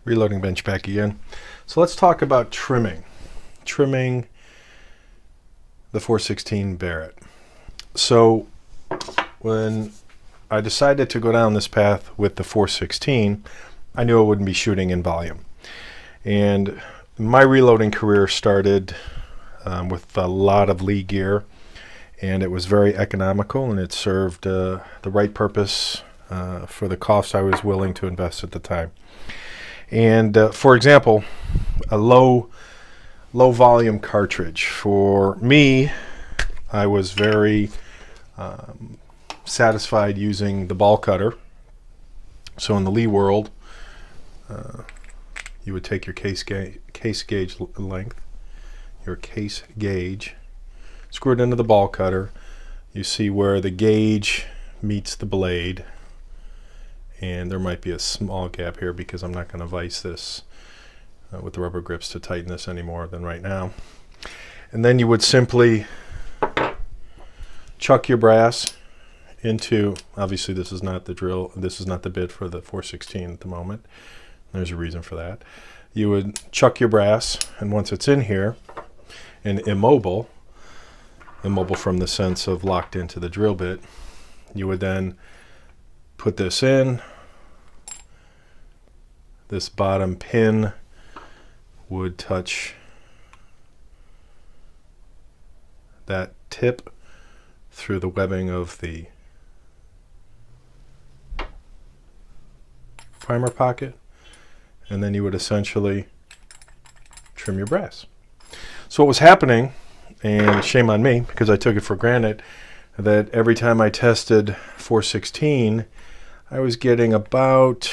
Reloading bench back again. So let's talk about trimming. Trimming the 416 Barrett. So when I decided to go down this path with the 416, I knew I wouldn't be shooting in volume. And my reloading career started with a lot of Lee gear, and it was very economical, and it served the right purpose for the cost I was willing to invest at the time. And for example, a low volume cartridge. For me, I was very satisfied using the ball cutter. So in the Lee world, you would take your case gauge length, your case gauge, screw it into the ball cutter. You see where the gauge meets the blade, and there might be a small gap here because I'm not going to vise this with the rubber grips to tighten this any more than right now. And then you would simply chuck your brass into, obviously this is not the drill, this is not the bit for the 416 at the moment. There's a reason for that. You would chuck your brass, and once it's in here and immobile from the sense of locked into the drill bit, you would then put this in. This bottom pin would touch that tip through the webbing of the primer pocket, and then you would essentially trim your brass. So what was happening, and shame on me because I took it for granted, that every time I tested 416, I was getting about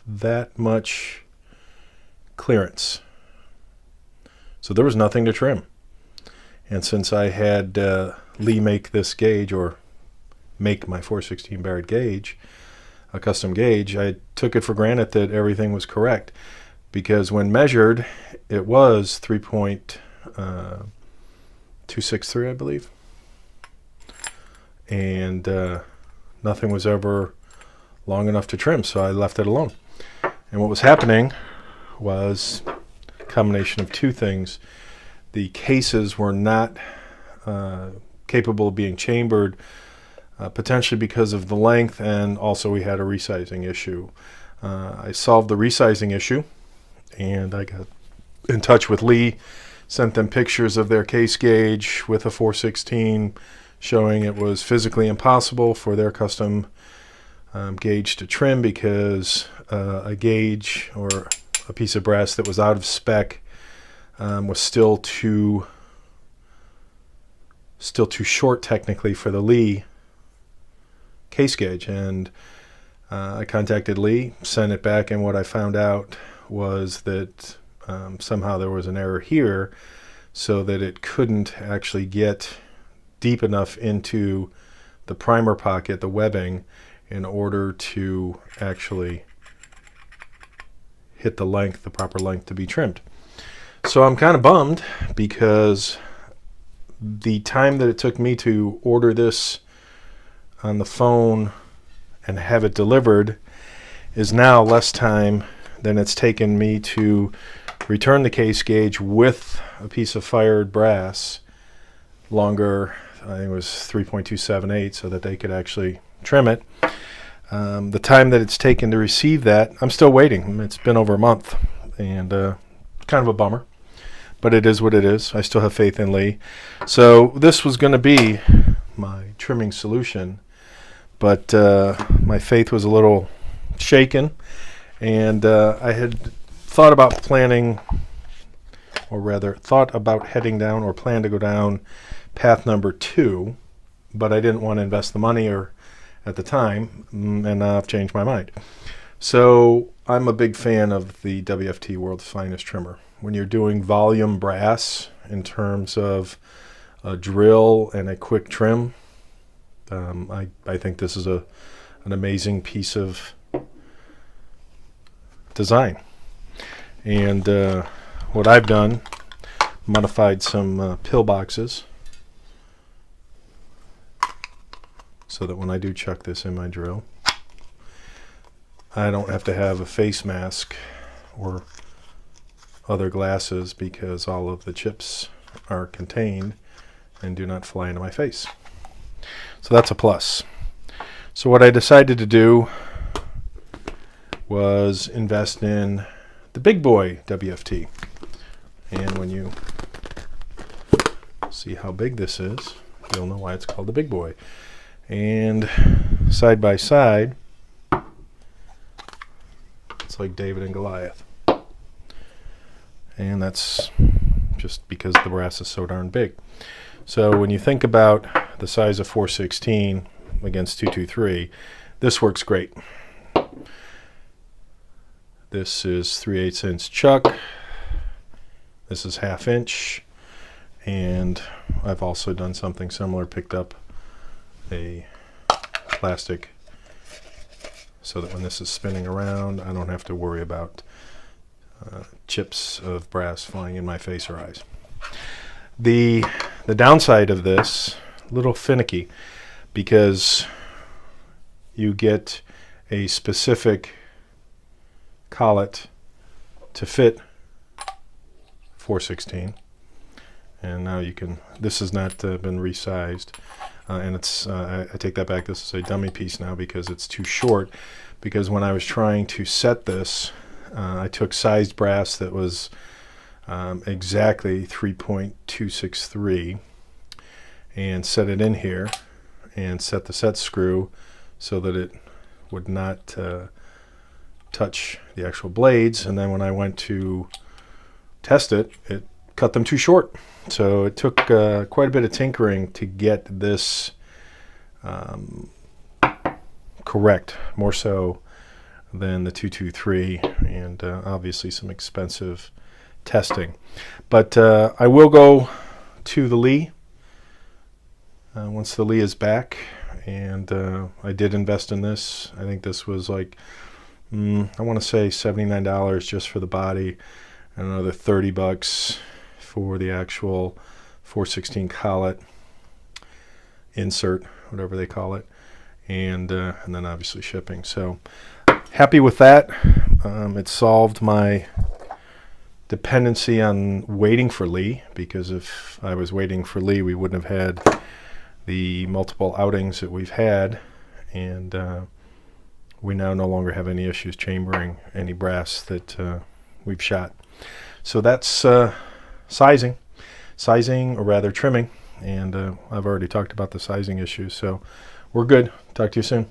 that much clearance. So there was nothing to trim. And since I had Lee make this gauge, or make my 416 Barrett gauge, a custom gauge, I took it for granted that everything was correct, because when measured, it was 3.263, I believe. And nothing was ever long enough to trim, so I left it alone. And what was happening was a combination of two things. The cases were not capable of being chambered, potentially because of the length, and also we had a resizing issue. I solved the resizing issue, and I got in touch with Lee, sent them pictures of their case gauge with a 416, showing it was physically impossible for their custom gauge to trim, because a gauge or a piece of brass that was out of spec was still too short technically for the Lee case gauge. And I contacted Lee, sent it back, and what I found out was that somehow there was an error here, so that it couldn't actually get deep enough into the primer pocket, the webbing, in order to actually hit the length, the proper length to be trimmed. So I'm kind of bummed, because the time that it took me to order this on the phone and have it delivered is now less time than it's taken me to return the case gauge with a piece of fired brass longer. I think it was 3.278, so that they could actually trim it. The time that it's taken to receive that, I'm still waiting. It's been over a month, and kind of a bummer, but it is what it is. I still have faith in Lee. So this was going to be my trimming solution, but my faith was a little shaken, and I had thought about planning, or rather thought about heading down, or planned to go down path number 2, but I didn't want to invest the money at the time, and now I've changed my mind. So I'm a big fan of the WFT World's Finest Trimmer. When you're doing volume brass in terms of a drill and a quick trim, I think this is an amazing piece of design. And what I've done, modified some pill boxes, so that when I do chuck this in my drill, I don't have to have a face mask or other glasses because all of the chips are contained and do not fly into my face. So that's a plus. So what I decided to do was invest in the big boy WFT. And when you see how big this is, you'll know why it's called the big boy. And side by side, it's like David and Goliath. And that's just because the brass is so darn big. So when you think about the size of 416 against 223, this works great. This is 3/8 inch chuck. This is 1/2 inch. And I've also done something similar, picked up a plastic so that when this is spinning around, I don't have to worry about chips of brass flying in my face or eyes. The downside of this, a little finicky, because you get a specific collet to fit 416, and now you can, this has not been resized, and it's I take that back, this is a dummy piece now because it's too short, because when I was trying to set this, I took sized brass that was exactly 3.263 and set it in here and set the set screw so that it would not touch the actual blades, and then when I went to test it, it cut them too short. So it took quite a bit of tinkering to get this correct, more so than the 223, and obviously some expensive testing. But I will go to the Lee once the Lee is back, and I did invest in this. I think this was like, I want to say $79 just for the body, and another $30 for the actual 416 collet insert, whatever they call it, and then obviously shipping. So happy with that. It solved my dependency on waiting for Lee, because if I was waiting for Lee, we wouldn't have had the multiple outings that we've had, and we now no longer have any issues chambering any brass that we've shot. So that's sizing, or rather trimming, and I've already talked about the sizing issues, so we're good. Talk to you soon.